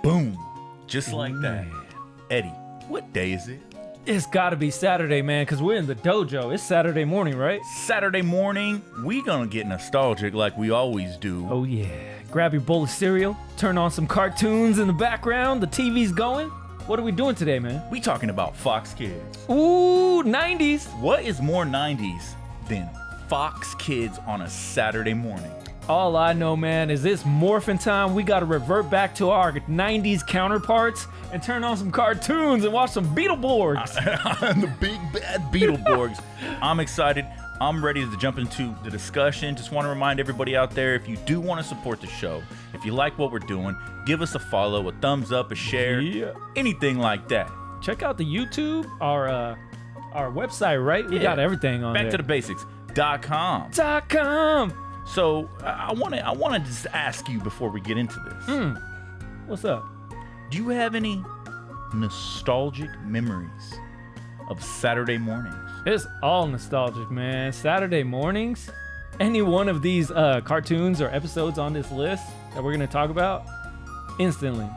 Boom. Just like that. Eddie, what day is it? It's gotta be Saturday, man, because we're in the dojo. It's Saturday morning, right? Saturday morning, we gonna get nostalgic like we always do. Oh, yeah. Grab your bowl of cereal, turn on some cartoons in the background, the TV's going. What are we doing today, man? We talking about Fox Kids. Ooh, 90s. What is more 90s than Fox Kids on a Saturday morning? All I know, man, is it's morphin' time. We gotta revert back to our 90s counterparts and turn on some cartoons and watch some Beetleborgs. The big bad Beetleborgs. I'm excited. I'm ready to jump into the discussion. Just want to remind everybody out there, if you do want to support the show, if you like what we're doing, give us a follow, a thumbs up, a share, anything like that. Check out the YouTube, our website, right? We got everything on Back there. to the basics.com. .com. So I want to just ask you before we get into this. What's up? Do you have any nostalgic memories of Saturday mornings? It's all nostalgic, man. Saturday mornings, any one of these cartoons or episodes on this list that we're gonna talk about, instantly.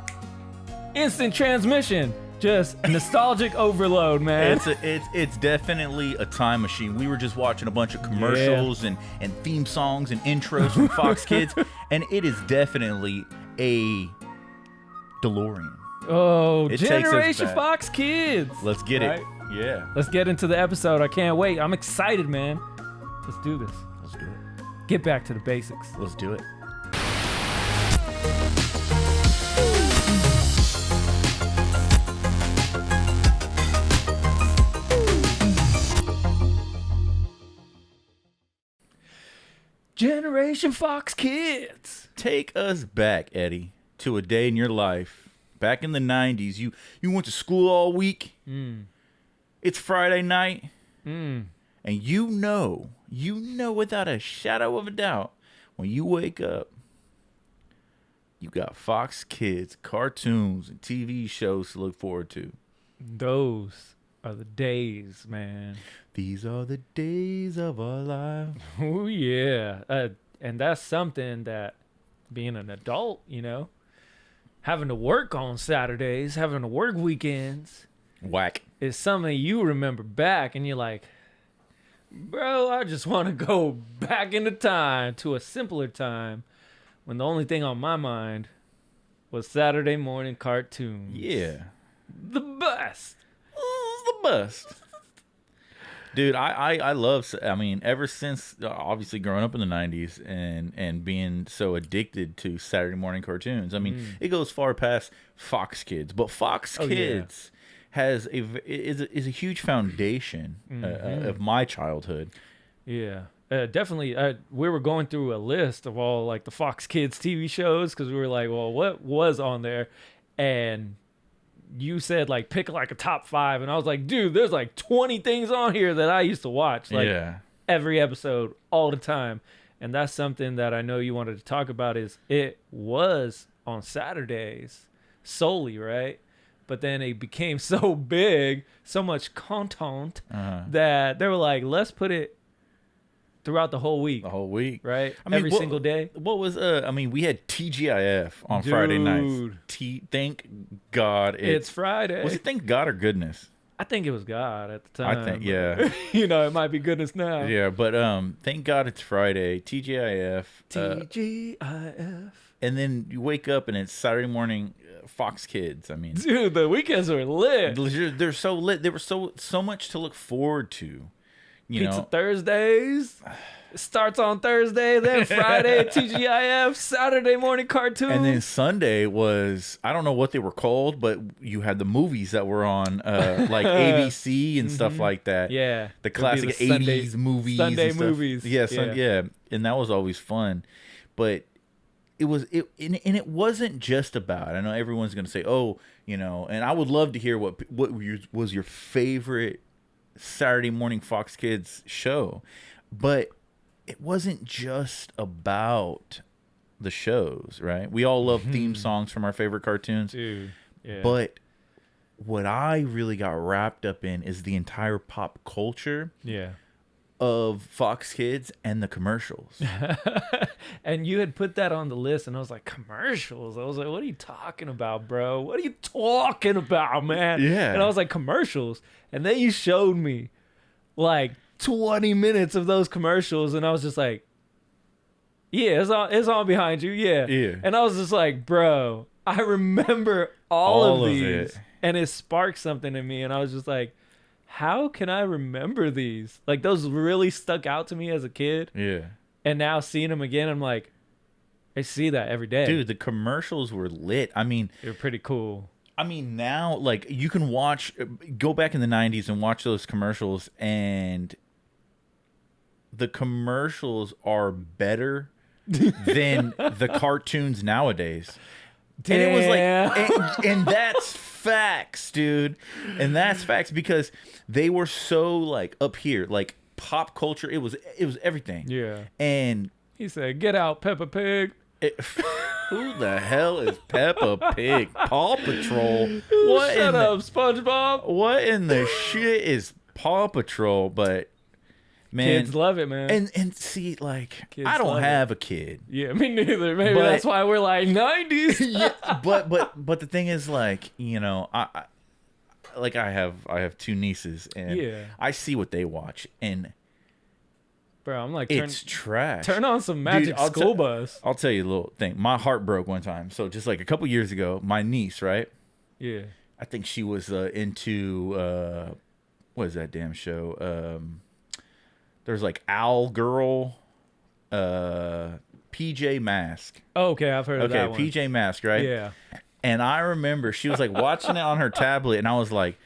Instant transmission. Just nostalgic overload, man. It's definitely a time machine. We were just watching a bunch of commercials and theme songs and intros from Fox Kids, and it is definitely a DeLorean. Oh, It takes us Generation back. Fox Kids. Let's get Right? it. Yeah. Let's get into the episode. I can't wait. I'm excited, man. Let's do this. Let's do it. Get back to the basics. Let's do it. Generation Fox Kids. Take us back, Eddie, to a day in your life. Back in the 90s, you went to school all week. It's Friday night. And you know without a shadow of a doubt, when you wake up, you got Fox Kids, cartoons, and TV shows to look forward to. Those are the days, man. These are the days of our life. Oh, yeah. And that's something that being an adult, having to work on Saturdays, having to work weekends, Whack. is something you remember back and you're like, bro, I just want to go back into time to a simpler time when the only thing on my mind was Saturday morning cartoons. Yeah. The best. The best. Dude, I love, ever since, obviously, growing up in the 90s and being so addicted to Saturday morning cartoons. It goes far past Fox Kids. But Fox Kids is a huge foundation of my childhood. Yeah. Definitely. We were going through a list of all, like, the Fox Kids TV shows because we were like, well, what was on there? And you said, like, pick, like, a top 5. And I was like, dude, there's, like, 20 things on here that I used to watch. Like, every episode, all the time. And that's something that I know you wanted to talk about is it was on Saturdays solely, right? But then it became so big, so much content that they were like, let's put it throughout the whole week. The whole week. Right? Every single day. What was, we had TGIF on Friday nights. Thank God it's Friday. Was it thank God or goodness? I think it was God at the time. I think, yeah. It might be goodness now. Yeah, but thank God it's Friday. TGIF. TGIF. And then you wake up and it's Saturday morning Fox Kids. Dude, the weekends were lit. They're so lit. There was so much to look forward to. Pizza Thursdays. It starts on Thursday, then Friday TGIF, Saturday morning cartoons. And then Sunday was, I don't know what they were called, but you had the movies that were on like ABC and stuff like that. Yeah. The classic 80s movies. Sunday and stuff. movies. Yeah. And that was always fun. But it wasn't just about, I know everyone's going to say, and I would love to hear what was your favorite Saturday morning Fox Kids show, but it wasn't just about the shows, right? We all love theme songs from our favorite cartoons. Dude, yeah. But what I really got wrapped up in is the entire pop culture of Fox Kids and the commercials. And you had put that on the list, and I was like, commercials? I was like, what are you talking about, bro? What are you talking about, man? Yeah. And I was like, commercials. And then you showed me like 20 minutes of those commercials, and I was just like, yeah, it's on behind you. Yeah. Yeah. And I was just like, bro, I remember all of these. it. And it sparked something in me, and I was just like, how can I remember these? Like, those really stuck out to me as a kid. Yeah. And now seeing them again, I'm like, I see that every day. Dude, the commercials were lit. I mean, They're pretty cool. I mean, now, like, you can go back in the 90s and watch those commercials, and the commercials are better than the cartoons nowadays. Damn. And it was like, and that's facts, dude. And that's facts because they were so, like, up here, like, pop culture. It was everything. Yeah. And He said, get out, Peppa Pig. who the hell is Peppa Pig? Paw Patrol. Shut up, SpongeBob. What in the shit is Paw Patrol? But man, Kids love it, man. and see, like, Kids I don't love have a kid. Yeah, me neither. Maybe But- that's why we're like 90s. Yeah, but the thing is, like, you know, I have two nieces, and Yeah. I see what they watch, and Bro, I'm like, it's trash. turn on some Magic I'll School Bus. I'll tell you a little thing. My heart broke one time. So just like a couple years ago, my niece, right? Yeah. I think she was into what is that damn show? There's like Owl Girl, PJ Mask. Oh, okay, I've heard of that one. PJ Mask, right? Yeah. And I remember she was like watching it on her tablet, and I was like,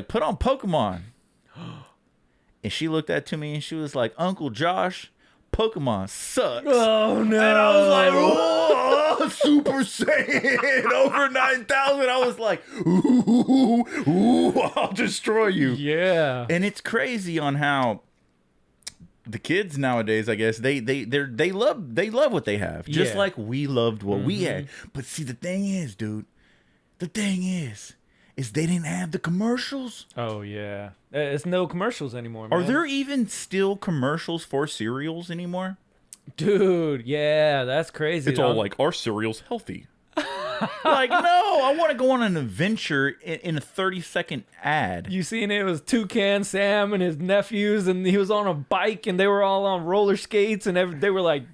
put on Pokemon. And she looked at to me and she was like, Uncle Josh, Pokemon sucks. Oh, no. And I was like, oh, Super Saiyan over 9,000. I was like, ooh, I'll destroy you. Yeah. And it's crazy on how the kids nowadays, I guess, they love what they have, just Yeah. like we loved what we had. But see, the thing is, dude, is they didn't have the commercials. Oh, yeah. It's no commercials anymore, man. Are there even still commercials for cereals anymore? Dude, yeah, that's crazy. It's all like, our cereal's healthy. Like, no, I want to go on an adventure in a 30-second ad. You seen it was Toucan Sam and his nephews, and he was on a bike, and they were all on roller skates, and they were like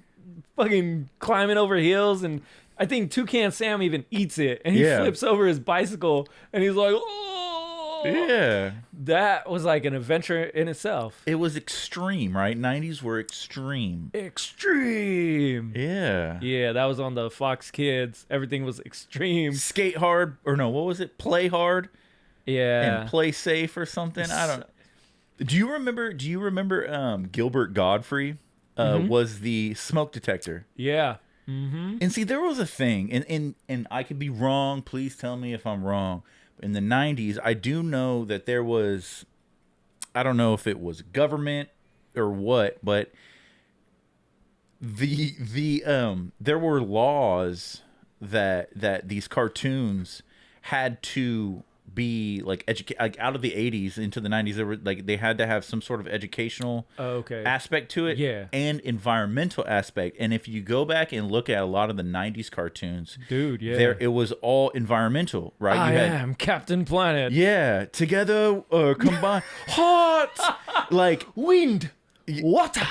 fucking climbing over hills, and I think Toucan Sam even eats it, and he flips over his bicycle, and he's like, oh. Yeah. That was like an adventure in itself. It was extreme, right? 90s were extreme. Extreme. Yeah. Yeah, that was on the Fox Kids. Everything was extreme. Skate hard, or no, what was it? Play hard Yeah. and play safe or something. I don't. Do you remember Gilbert Godfrey was the smoke detector? Yeah. Mm-hmm. And see, there was a thing, and I could be wrong. Please tell me if I'm wrong. In the 90s, I do know that there was, I don't know if it was government or what, but there were laws that these cartoons had to be like out of the 80s into the 90s. They were like, they had to have some sort of educational aspect to it, Yeah. and environmental aspect. And if you go back and look at a lot of the 90s cartoons, Dude, yeah. it was all environmental, right? I am Captain Planet. Yeah, together combined, hot, like Wind. Water.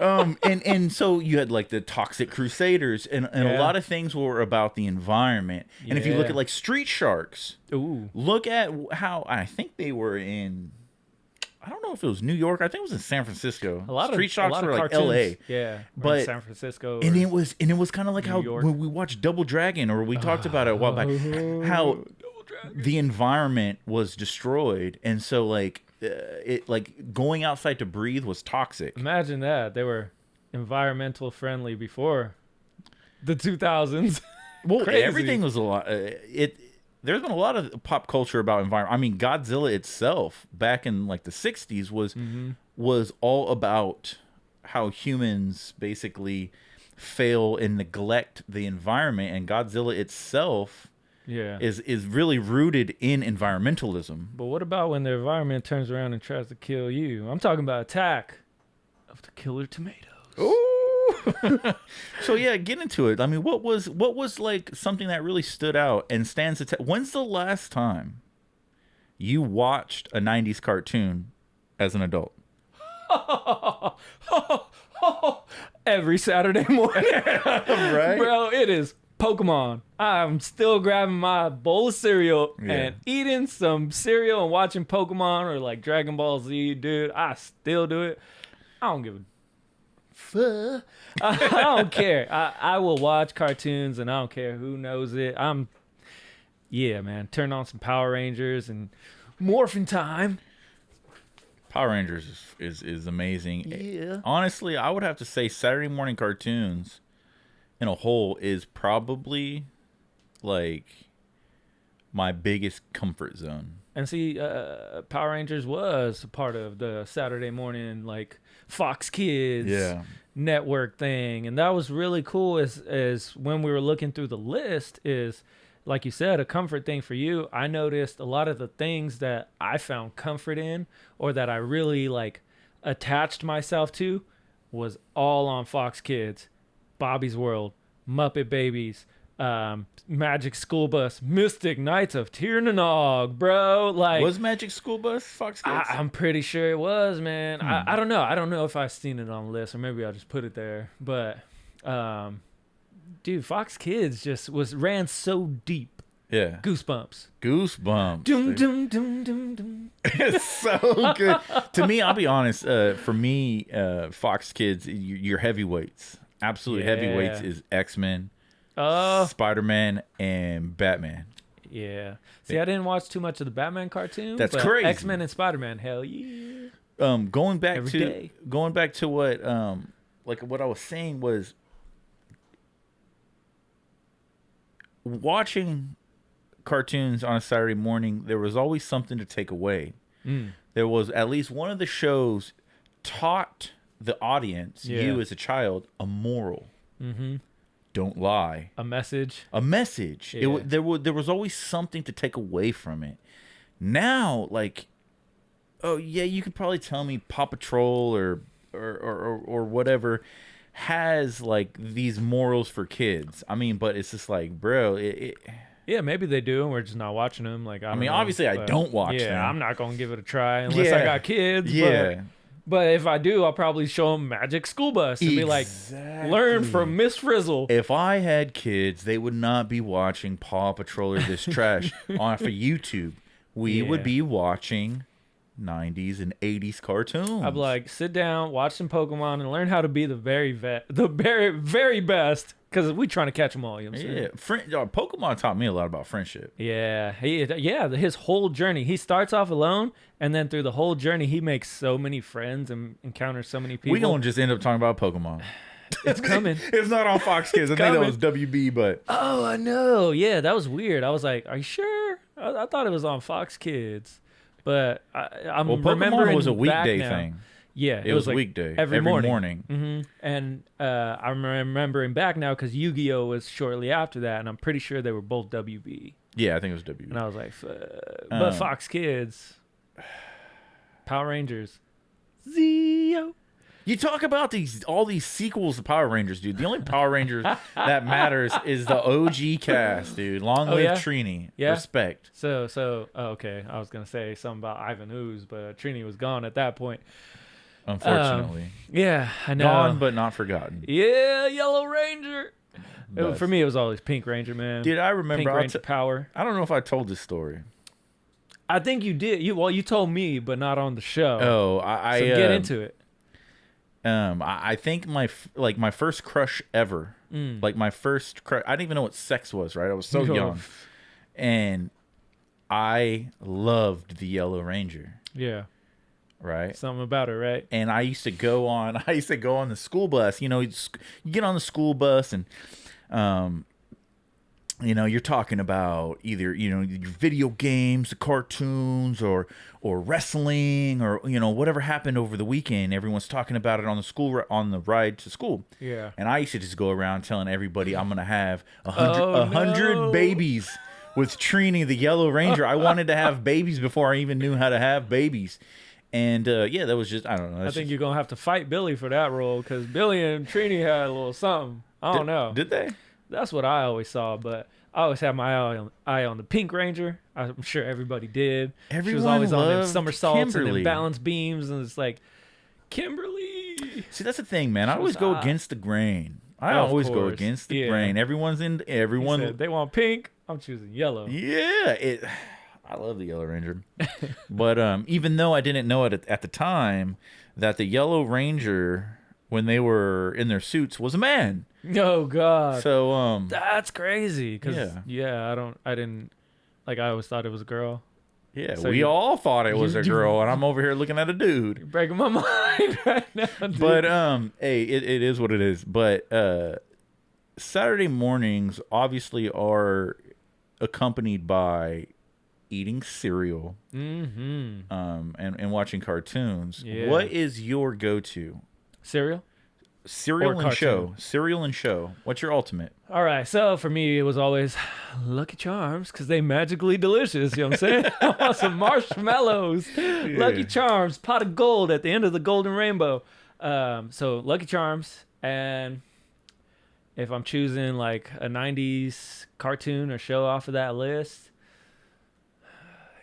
and so you had like the Toxic Crusaders, and a lot of things were about the environment. And if you look Yeah. at like Street Sharks, Ooh. look at how I think they were in. I don't know if it was New York. I think it was in San Francisco. Street Sharks were like cartoons, L.A. Yeah. But- in San Francisco. And or- it was kind of like how York. when we watched Double Dragon, or we talked about it a while back, how the environment was destroyed, and so like it like going outside to breathe was toxic. Imagine that. They were environmental friendly before the 2000s. Well, Crazy. everything was a lot. There's been a lot of pop culture about environment. I mean, Godzilla itself back in like the 60s was all about how humans basically fail and neglect the environment, and Godzilla itself Yeah. is really rooted in environmentalism. But what about when the environment turns around and tries to kill you? I'm talking about Attack of the Killer Tomatoes. Ooh. So yeah, get into it. I mean, what was like something that really stood out and stands the test? When's the last time you watched a 90s cartoon as an adult? Every Saturday morning. Right? Bro, it is Pokemon. I'm still grabbing my bowl of cereal and eating some cereal and watching Pokemon or like Dragon Ball Z, dude. I still do it. I don't give a fuck. I don't care. I will watch cartoons and I don't care who knows it. Yeah, man. Turn on some Power Rangers and Morphin' Time. Power Rangers is amazing. Yeah. Honestly, I would have to say Saturday morning cartoons in a whole is probably like my biggest comfort zone. And see, Power Rangers was a part of the Saturday morning, like, Fox Kids network thing. And that was really cool as when we were looking through the list is, like you said, a comfort thing for you. I noticed a lot of the things that I found comfort in or that I really, like, attached myself to was all on Fox Kids. Bobby's World, Muppet Babies, Magic School Bus, Mystic Knights of Tir-na-nog, bro. Like, was Magic School Bus Fox Kids? I'm pretty sure it was, man. I don't know. I don't know if I've seen it on the list or maybe I'll just put it there. But, dude, Fox Kids just ran so deep. Yeah. Goosebumps. Goosebumps. Dum, dum, dum, dum, dum. It's so good. To me, I'll be honest, for me, Fox Kids, your heavyweights. Absolute heavyweights is X-Men, Spider-Man, and Batman. Yeah. See, I didn't watch too much of the Batman cartoon. That's but crazy. X-Men and Spider-Man, hell yeah. Going back Every to day. what like what I was saying was watching cartoons on a Saturday morning, there was always something to take away. There was at least one of the shows taught the audience, you as a child, a moral. Don't lie. A message. Yeah. There was always something to take away from it. Now, like, oh yeah, you could probably tell me Paw Patrol or whatever has like these morals for kids. I mean, but it's just like, bro, yeah, maybe they do, and we're just not watching them. Like, I mean, obviously, I don't watch them. Yeah, I'm not gonna give it a try unless I got kids. Yeah. But if I do, I'll probably show them Magic School Bus and be like, learn from Miss Frizzle. If I had kids, they would not be watching Paw Patrol or this trash off of YouTube. We would be watching 90s and 80s cartoons. I'd be like, sit down, watch some Pokemon, and learn how to be the very, very best. Because we trying to catch them all. You know what I'm saying? Pokemon taught me a lot about friendship. Yeah. His whole journey. He starts off alone, and then through the whole journey, he makes so many friends and encounters so many people. We're going to just end up talking about Pokemon. It's coming. It's not on Fox Kids. I think that was WB, but... Oh, I know. Yeah, that was weird. I was like, are you sure? I thought it was on Fox Kids. But I'm remembering Pokemon was a weekday thing. Yeah, it was like weekday every morning. Mm-hmm. And I'm remembering back now because Yu-Gi-Oh was shortly after that, and I'm pretty sure they were both WB. Yeah, I think it was WB. And I was like, but Fox Kids, Power Rangers, Zeo. You talk about all these sequels to Power Rangers, dude. The only Power Rangers that matters is the OG cast, dude. Long live Trini. Yeah? Respect. So okay. I was gonna say something about Ivan Ooze, but Trini was gone at that point. Unfortunately. Yeah, I know. Gone but not forgotten. Yeah, Yellow Ranger. For me, it was always Pink Ranger, man. Dude, I remember. Pink Ranger Power. I don't know if I told this story. I think you did. You told me, but not on the show. Oh, so get into it. I think my first crush ever, like my first crush, I didn't even know what sex was, right? I was so young, and I loved the Yellow Ranger. Yeah. Right. Something about it, right? And I used to go on the school bus. You know, you get on the school bus and, you know, you're talking about either, you know, your video games, the cartoons, or wrestling, or, you know, whatever happened over the weekend. Everyone's talking about it on the ride to school. Yeah. And I used to just go around telling everybody I'm gonna have 100 babies with Trini, the Yellow Ranger. I wanted to have babies before I even knew how to have babies. And yeah, that was just, I don't know. I think you're going to have to fight Billy for that role because Billy and Trini had a little something. I don't know. Did they? That's what I always saw, but I always had my eye on the Pink Ranger. I'm sure everybody did. Everyone she was always on them loved somersaults Kimberly. and them balance beams, and it's like, Kimberly. See, that's the thing, man. I always go against the grain. I Of always go course. against the Yeah. grain. Everyone. He said, they want pink. I'm choosing yellow. Yeah, I love the Yellow Ranger. But even though I didn't know it at the time, that the Yellow Ranger, when they were in their suits, was a man. Oh God. So That's crazy. Cause Yeah. I didn't like. I always thought it was a girl. yeah, So we all thought it was a you- girl, and I'm over here looking at a dude. You're breaking my mind right now, dude. But hey, it is what it is. But Saturday mornings obviously are accompanied by eating cereal, Mm-hmm. and watching cartoons. Yeah. What is your go-to? Cereal. Cereal Or and cartoon. show. Cereal and show. What's your ultimate? All right, so for me, it was always Lucky Charms because they magically delicious. You know what I'm saying? I want some marshmallows. Lucky Charms, pot of gold at the end of the golden rainbow. So Lucky Charms, and if I'm choosing like a 90s cartoon or show off of that list,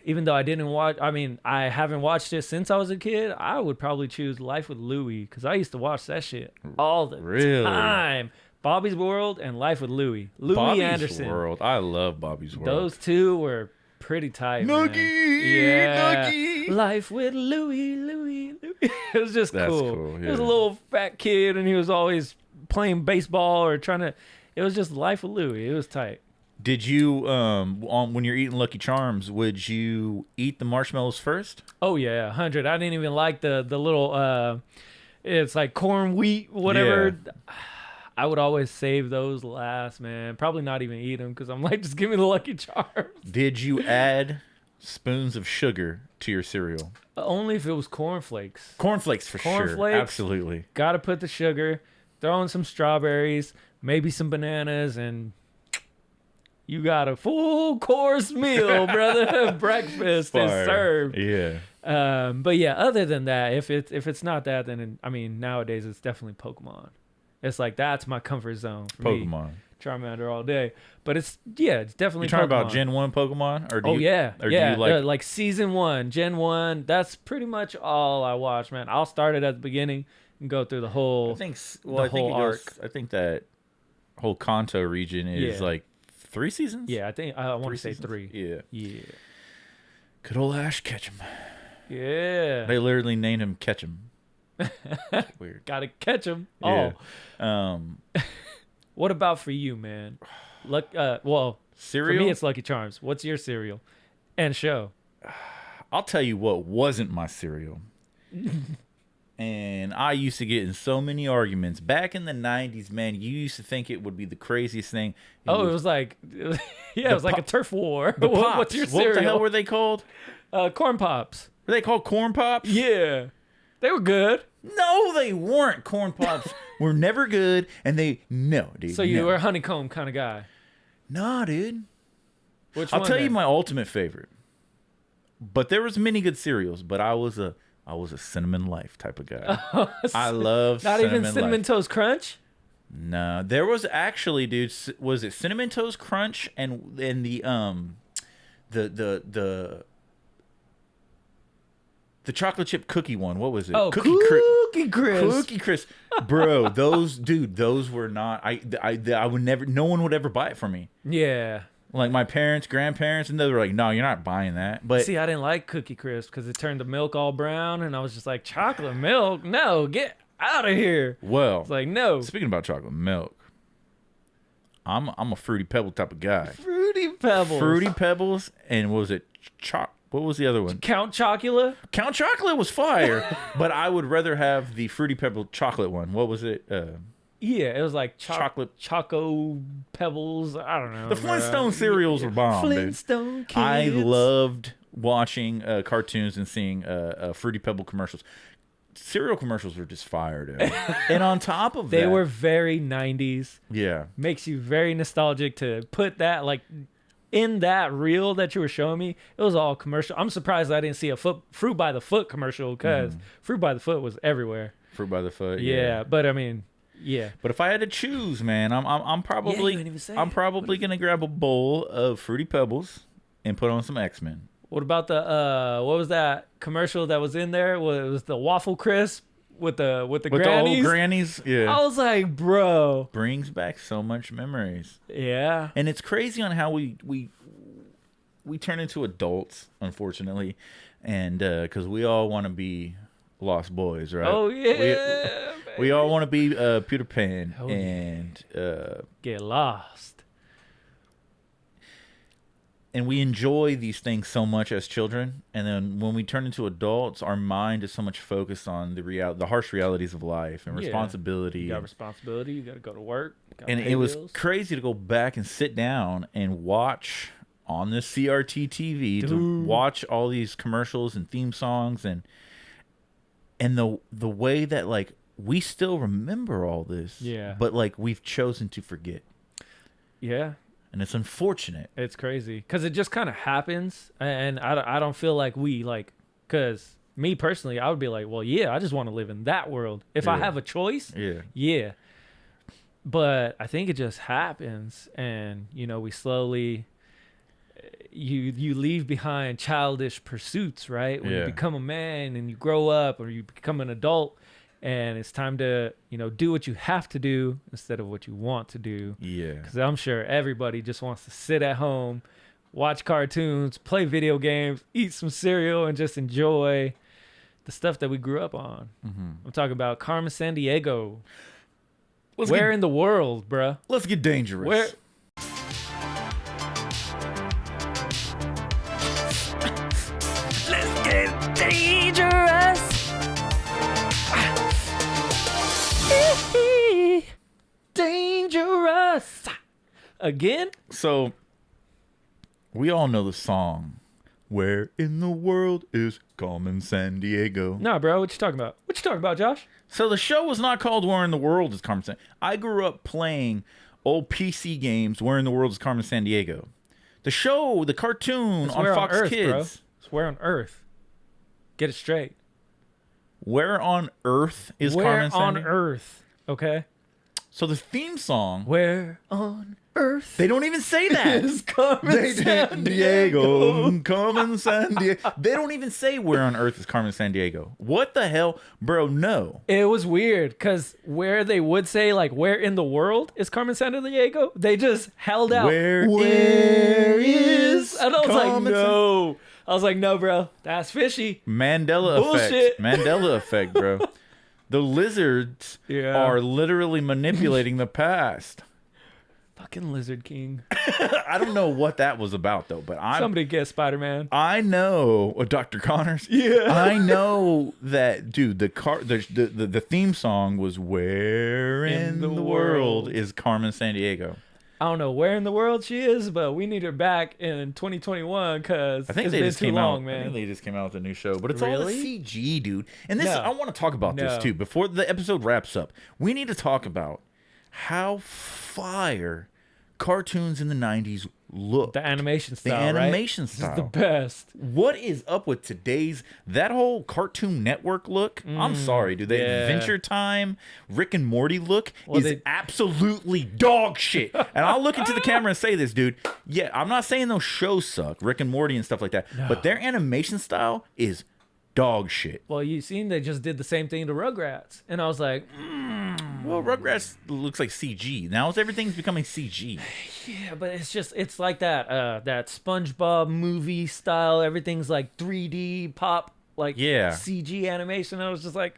even though I haven't watched it since I was a kid, I would probably choose Life with Louie because I used to watch that shit all the Really? time. Bobby's World and Life with Louie. Louie Bobby's Anderson. World. I love Bobby's World. Those two were pretty tight, man. Noogie, Yeah. Noogie. Life with Louie, Louie, Louie. It was just That's cool. cool, He was a yeah. little fat kid, and he was always playing baseball or trying to. It was just Life with Louie. It was tight. Did you when you're eating Lucky Charms, would you eat the marshmallows first? Oh yeah, 100. I didn't even like the little. It's like corn, wheat, whatever. I would always save those last, man. Probably not even eat them because I'm like, just give me the Lucky Charms. Did you add spoons of sugar to your cereal? Only if it was cornflakes. Cornflakes for sure. Cornflakes? Absolutely. Got to put the sugar, throw in some strawberries, maybe some bananas, and you got a full course meal, brother. Breakfast is Fire. served. Yeah. But yeah, other than that, if it's not that, then nowadays it's definitely Pokemon. It's like that's my comfort zone for me. Pokemon. Charmander all day. But it's definitely You talking Pokemon. about Gen 1 Pokemon? Or do Oh you, yeah, or yeah. do you like like season 1, Gen 1. That's pretty much all I watch, man. I'll start it at the beginning and go through the whole. I think the whole it goes, arc. I think that whole Kanto region is Yeah. like 3 seasons? Yeah, I think I want to say seasons? 3. Yeah. Yeah. Good old Ash Ketchum. Yeah. They literally named him Ketchum. Weird. Gotta catch them. Yeah. Oh. What about for you, man? Well, Cereal? for me it's Lucky Charms. What's your cereal and show? I'll tell you what wasn't my cereal. And I used to get in so many arguments. Back in the 90s, man, you used to think it would be the craziest thing. It was like a turf war. the Pops. What's your What the hell cereal? were they called? Corn Pops. Were they called Corn Pops? Yeah. They were good. No, they weren't. Corn Pops were never good. And no, dude. So you no. were a honeycomb kind of guy. Nah, dude. Which I'll one tell you then? my ultimate favorite. But there was many good cereals, but I was a Cinnamon Life type of guy. I love Not Cinnamon even Cinnamon Life. Toast Crunch? No, there was actually, dude. Was it Cinnamon Toast Crunch and the chocolate chip cookie one? What was it? Oh, Cookie Crisp. Cookie Crisp, bro. Those were not. I would never. No one would ever buy it for me. Yeah. Like my parents, grandparents, and they were like, "No, you're not buying that." But See, I didn't like Cookie Crisp because it turned the milk all brown, and I was just like, chocolate milk? No, get out of here. well, It's like, no. speaking about chocolate milk, I'm a Fruity Pebble type of guy. Fruity Pebbles. Fruity Pebbles, and what was it? What was the other one? Count Chocula? Count Chocolate was fire, but I would rather have the Fruity Pebble chocolate one. What was it? Yeah, it was like Chocolate. Choco Pebbles. I don't know. The Flintstone cereals were bomb, dude. Flintstone Kids. I loved watching cartoons and seeing Fruity Pebble commercials. Cereal commercials were just fire, dude. And on top of They were very 90s. yeah. Makes you very nostalgic to put that, like, in that reel that you were showing me, it was all commercial. I'm surprised I didn't see a Fruit by the Foot commercial, because Fruit by the Foot was everywhere. Fruit by the Foot. Yeah, but I mean, yeah. But if I had to choose, man, I'm probably gonna grab a bowl of Fruity Pebbles and put on some X-Men. What about the what was that commercial that was in there? It was the waffle crisp with the grannies. The old grannies. Yeah. I was like, bro, brings back so much memories. Yeah. And it's crazy on how we turn into adults, unfortunately, and because we all want to be lost boys, right? Oh yeah. We all want to be Peter Pan and get lost. And we enjoy these things so much as children, and then when we turn into adults, our mind is so much focused on the harsh realities of life and responsibility. You got responsibility. You got to go to work. And it was crazy to go back and sit down and watch on the CRT TV to watch all these commercials and theme songs and the way that like we still remember all this. Yeah. But like we've chosen to forget. Yeah. And it's unfortunate. It's crazy because it just kind of happens, and I don't feel like because me personally, I would be like, well, yeah, I just want to live in that world if I have a choice. Yeah. But I think it just happens, and we slowly you leave behind childish pursuits, right? When you become a man and you grow up, or you become an adult. And it's time to, do what you have to do instead of what you want to do. Yeah. Because I'm sure everybody just wants to sit at home, watch cartoons, play video games, eat some cereal, and just enjoy the stuff that we grew up on. Mm-hmm. I'm talking about Carmen Sandiego. Where in the world, bruh? Let's get dangerous. Where? Let's get dangerous. Dangerous again. So we all know the song "Where in the World is Carmen Sandiego?" Nah, bro, what you talking about? What you talking about, Josh? So the show was not called "Where in the World is Carmen Sandiego." I grew up playing old PC games. "Where in the World is Carmen Sandiego?" The show, the cartoon on Fox Earth, Kids. Bro. It's "Where on Earth." Get it straight. Where on Earth is Carmen Sandiego? Where on Earth? Okay. So the theme song, "Where on Earth," they don't even say that. Is Carmen Sandiego. Carmen Sandiego. They don't even say "Where on Earth is Carmen Sandiego." What the hell, bro? No. It was weird because where they would say like "Where in the world is Carmen Sandiego," they just held out. Where is? And I was like, no. I was like, no, bro. That's fishy. Mandela Bullshit. effect. Mandela effect, bro. The lizards are literally manipulating the past. Fucking Lizard King. I don't know what that was about though, but somebody get Spider-Man. I know, Dr. Connors. Yeah. I know that, dude. The theme song was "Where in the World is Carmen Sandiego?" I don't know where in the world she is, but we need her back in 2021 because it's been too long, man. I think they just came out with a new show, but it's all the CG, dude. And this, I want to talk about this too. Before the episode wraps up, we need to talk about how fire cartoons in the 90s look. The animation style, style. Is the best. What is up with that whole Cartoon Network look? I'm sorry, dude. The Adventure Time, Rick and Morty look is absolutely dog shit. And I'll look into the camera and say this, dude. Yeah, I'm not saying those shows suck, Rick and Morty and stuff like that, but their animation style is dog shit. Well, you seen they just did the same thing to Rugrats, and I was like, well, Rugrats looks like CG. Now everything's becoming CG. Yeah, but it's like that SpongeBob movie style. Everything's like 3D pop, like CG animation. I was just like,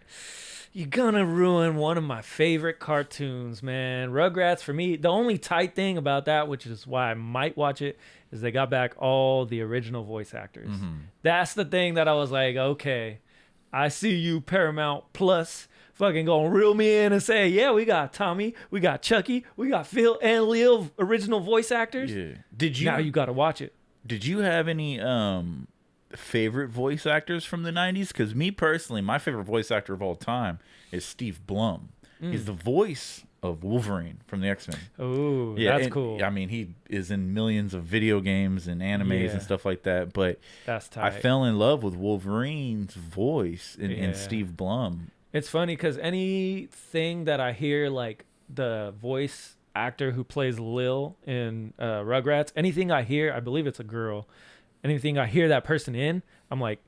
you're gonna ruin one of my favorite cartoons, man. Rugrats, for me, the only tight thing about that, which is why I might watch it, is they got back all the original voice actors. Mm-hmm. That's the thing that I was like, okay, I see you, Paramount Plus, fucking gonna reel me in and say, yeah, we got Tommy, we got Chucky, we got Phil and Lil original voice actors. Yeah. Now you gotta watch it. Did you have any favorite voice actors from the 90s? Because me personally, my favorite voice actor of all time is Steve Blum. He's the voice of Wolverine from the X-Men. Oh, that's cool. I mean, he is in millions of video games and animes and stuff like that. But that's tight. I fell in love with Wolverine's voice and Steve Blum. It's funny because anything that I hear, like the voice actor who plays Lil in Rugrats, anything I hear, I believe it's a girl. Anything I hear that person in, I'm like,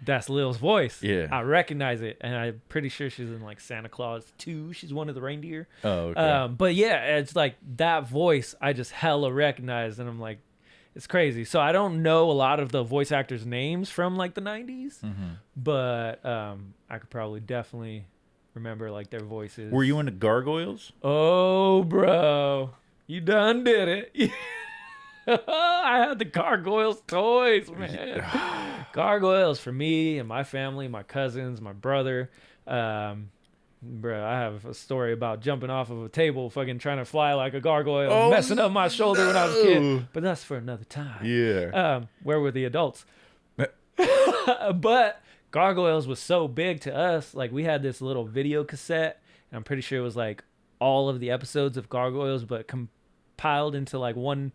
that's Lil's voice. Yeah. I recognize it. And I'm pretty sure she's in like Santa Claus 2. She's one of the reindeer. Oh, okay. But yeah, it's like that voice I just hella recognize. And I'm like, it's crazy. So I don't know a lot of the voice actors' names from like the 90s. But I could probably definitely remember like their voices. Were you into Gargoyles? Oh, bro. You done did it. I had the Gargoyles toys, man. Gargoyles for me and my family, my cousins, my brother. Bro, I have a story about jumping off of a table, fucking trying to fly like a gargoyle, messing up my shoulder when I was a kid. But that's for another time. Yeah. Where were the adults? But Gargoyles was so big to us. Like, we had this little video cassette, and I'm pretty sure it was like all of the episodes of Gargoyles, but compiled into like one,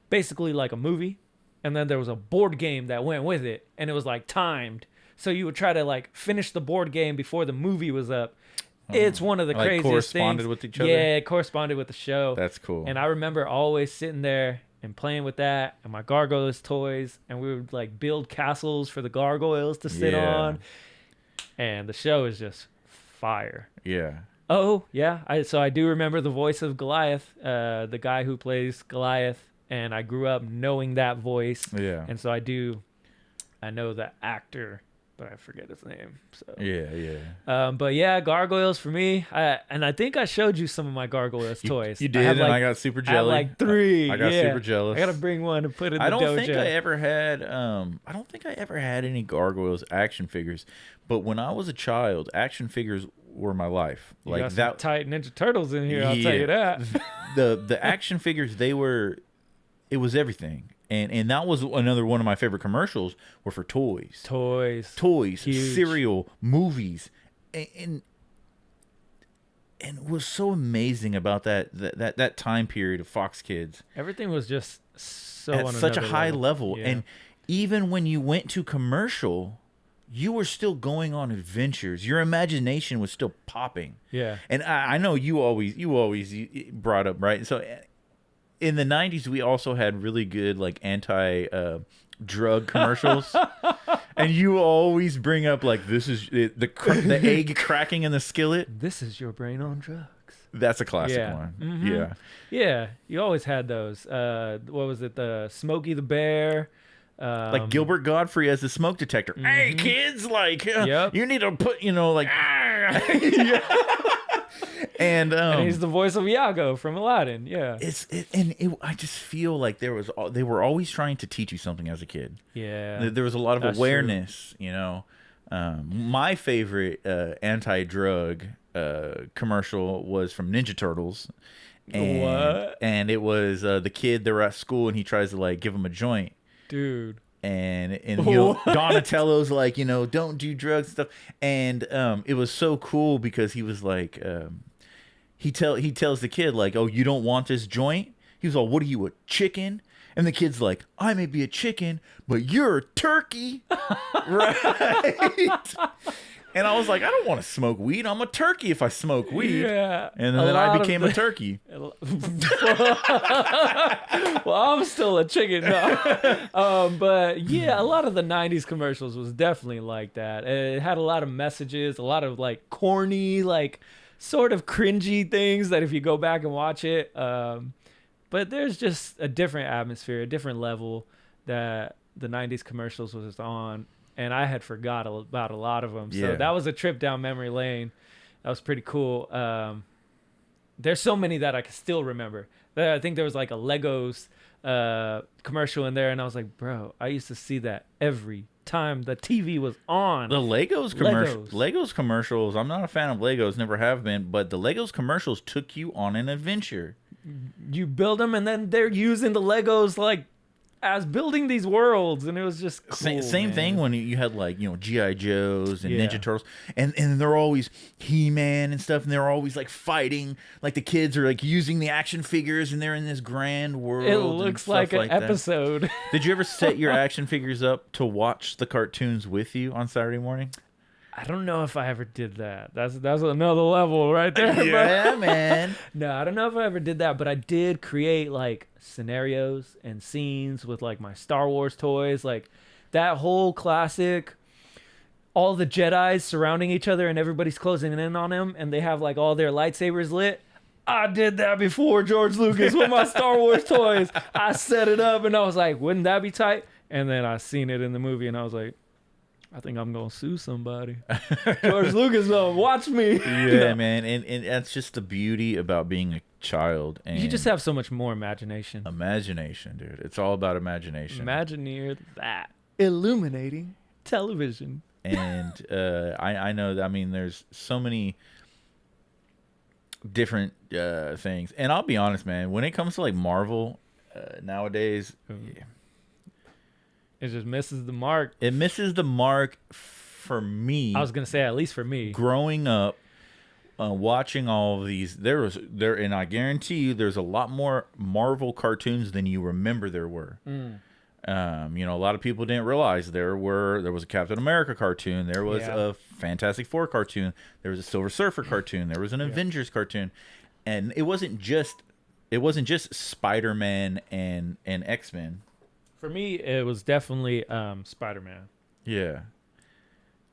basically like a movie. And then there was a board game that went with it, and it was like timed. So you would try to like finish the board game before the movie was up. It's one of the craziest corresponded things. With each other? Yeah, it corresponded with the show. That's cool. And I remember always sitting there and playing with that and my Gargoyles toys, and we would like build castles for the Gargoyles to sit on. And the show is just fire. Yeah. Oh, yeah. So I do remember the voice of Goliath, the guy who plays Goliath, and I grew up knowing that voice. Yeah. And so I know the actor, but I forget his name. So Yeah. But yeah, Gargoyles for me. And I think I showed you some of my Gargoyles toys. You did, and I got super jelly. I have like 3. I got super jealous. I gotta bring one and put it in the dojo. I don't think I ever had any Gargoyles action figures, but when I was a child, action figures were my life. You like got some that tight Ninja Turtles in here, I'll tell you that. the action figures, it was everything. And that was another one of my favorite commercials were for toys. Huge. Cereal, movies. And it was so amazing about that time period of Fox Kids. Everything was just so at on such a high level. Yeah. And even when you went to commercial, you were still going on adventures. Your imagination was still popping. Yeah. And I know you always brought up, right? So in the 90s, we also had really good like anti-drug commercials. And you always bring up like, this is the egg cracking in the skillet. This is your brain on drugs. That's a classic one. Mm-hmm. Yeah. Yeah. You always had those. What was it? The Smokey the Bear. Like Gilbert Godfrey as the smoke detector. Mm-hmm. Hey, kids, like, you need to put, like... And he's the voice of Iago from Aladdin. Yeah. I just feel like they were always trying to teach you something as a kid. Yeah. There was a lot of awareness, My favorite anti-drug commercial was from Ninja Turtles. And it was the kid, they were at school and he tries to like give him a joint. Dude. And Donatello's like, don't do drugs and stuff. And it was so cool because he was like, he tells the kid like, oh, you don't want this joint? He was like, what are you, a chicken? And the kid's like, I may be a chicken, but you're a turkey. Right? And I was like, I don't want to smoke weed. I'm a turkey if I smoke weed. Yeah. And then I became a turkey. Well, I'm still a chicken. No. But yeah, a lot of the 90s commercials was definitely like that. It had a lot of messages, a lot of like corny, like sort of cringy things that if you go back and watch it. But there's just a different atmosphere, a different level that the 90s commercials was on. And I had forgot about a lot of them. So that was a trip down memory lane. That was pretty cool. There's so many that I can still remember. I think there was like a Legos commercial in there. And I was like, bro, I used to see that every time the TV was on. The Legos commercials, I'm not a fan of Legos, never have been. But the Legos commercials took you on an adventure. You build them and then they're using the Legos like ass building these worlds, and it was just cool, same man. thing when you had like, you know, G.I. Joes and Yeah. Ninja Turtles, and they're always He-Man and stuff, and they're always like fighting, like the kids are like using the action figures, and they're in this grand world. It and looks stuff like an that. episode. Did you ever set your action figures up to watch the cartoons with you on Saturday morning? I don't know if I ever did that. That's another level right there. bro. Yeah, man. No, I don't know if I ever did that, but I did create like scenarios and scenes with like my Star Wars toys, like that whole classic. All the Jedis surrounding each other and everybody's closing in on them, and they have like all their lightsabers lit. I did that before George Lucas with my Star Wars toys. I set it up and I was like, wouldn't that be tight? And then I seen it in the movie and I was like, I think I'm gonna sue somebody. George Lucas, watch me. Yeah, man, and that's just the beauty about being a child. And You just have so much more imagination. imagination, dude. It's all about imagination. Imagineer that. Illuminating television. And I know that, I mean, there's so many different things. And I'll be honest, man, when it comes to like Marvel nowadays, yeah, It just misses the mark. it misses the mark for me. I was gonna say, at least for me. Growing up, watching all of these, and I guarantee you, there's a lot more Marvel cartoons than you remember there were. You know, a lot of people didn't realize there was a Captain America cartoon, there was a Fantastic Four cartoon, there was a Silver Surfer cartoon, there was an Avengers cartoon, and it wasn't just Spider-Man and X-Men. For me, it was definitely Spider-Man. Yeah,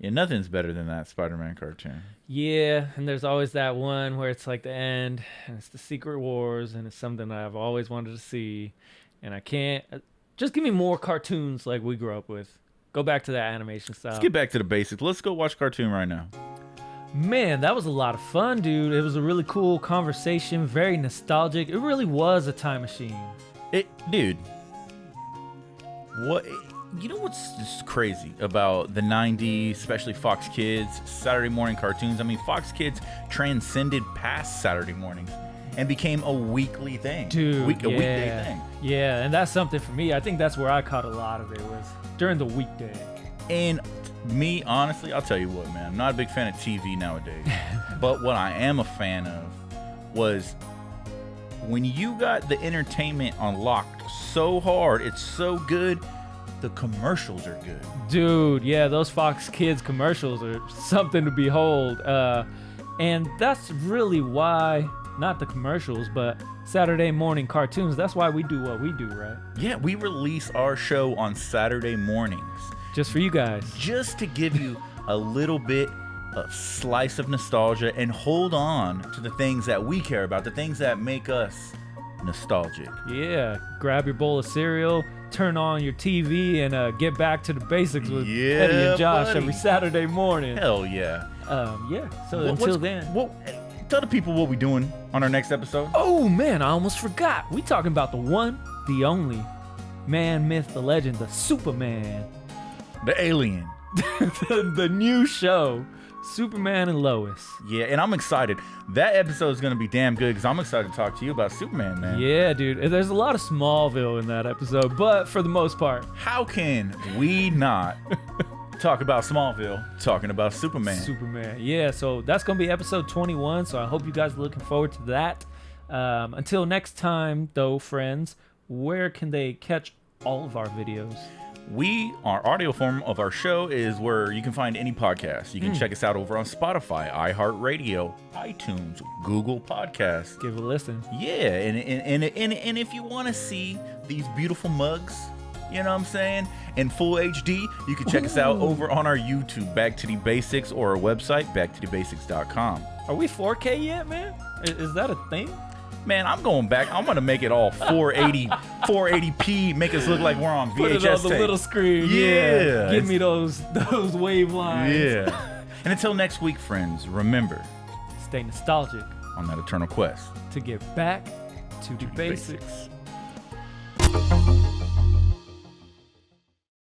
nothing's better than that Spider-Man cartoon. Yeah, and there's always that one where it's like the end, and it's the Secret Wars, and it's something that I've always wanted to see, and I can't. Just give me more cartoons like we grew up with. Go back to that animation style. Let's get back to the basics. Let's go watch cartoon right now. Man, that was a lot of fun, dude. It was a really cool conversation, very nostalgic. It really was a time machine. Dude, what? You know what's just crazy about the 90s, especially Fox Kids, Saturday morning cartoons? I mean, Fox Kids transcended past Saturday mornings and became a weekly thing. Dude, a weekday thing. Yeah, and that's something for me. I think that's where I caught a lot of it, was during the weekday. And me, honestly, I'll tell you what, man, I'm not a big fan of TV nowadays. But what I am a fan of was when you got the entertainment unlocked so hard, it's so good, the commercials are good. Dude, yeah, those Fox Kids commercials are something to behold. And that's really why, not the commercials, but Saturday morning cartoons, that's why we do what we do, right? Yeah, we release our show on Saturday mornings. Just for you guys. Just to give you a little bit of slice of nostalgia and hold on to the things that we care about, the things that make us nostalgic. Yeah, grab your bowl of cereal, turn on your TV, and get back to the basics with Eddie and Josh buddy. every Saturday morning. Hell yeah. Yeah, so until then. Tell the people what we're doing on our next episode. Oh man, I almost forgot. We talking about the one, the only, man, myth, the legend, the Superman. The Alien. the new show, Superman and Lois. Yeah, and I'm excited. That episode is going to be damn good because I'm excited to talk to you about Superman, man. Yeah, dude. There's a lot of Smallville in that episode, but for the most part. How can we not talk about Smallville talking about Superman? Superman. Yeah, so that's going to be episode 21, so I hope you guys are looking forward to that. Until next time, though, friends, where can they catch all of our videos? Our audio form of our show is where you can find any podcast. You can check us out over on Spotify, iHeartRadio, iTunes, Google Podcasts. Give it a listen. Yeah, and if you want to see these beautiful mugs, you know what I'm saying, in full HD, you can check us out over on our YouTube, Back to the Basics, or our website, backtothebasics.com. Are we 4K yet, man? Is that a thing? Man, I'm going back. I'm going to make it all 480p, make us look like we're on VHS Put it on the tape. little screen. Yeah. Give me those wave lines. Yeah. And until next week, friends, remember, Stay nostalgic on that eternal quest to get back to the basics.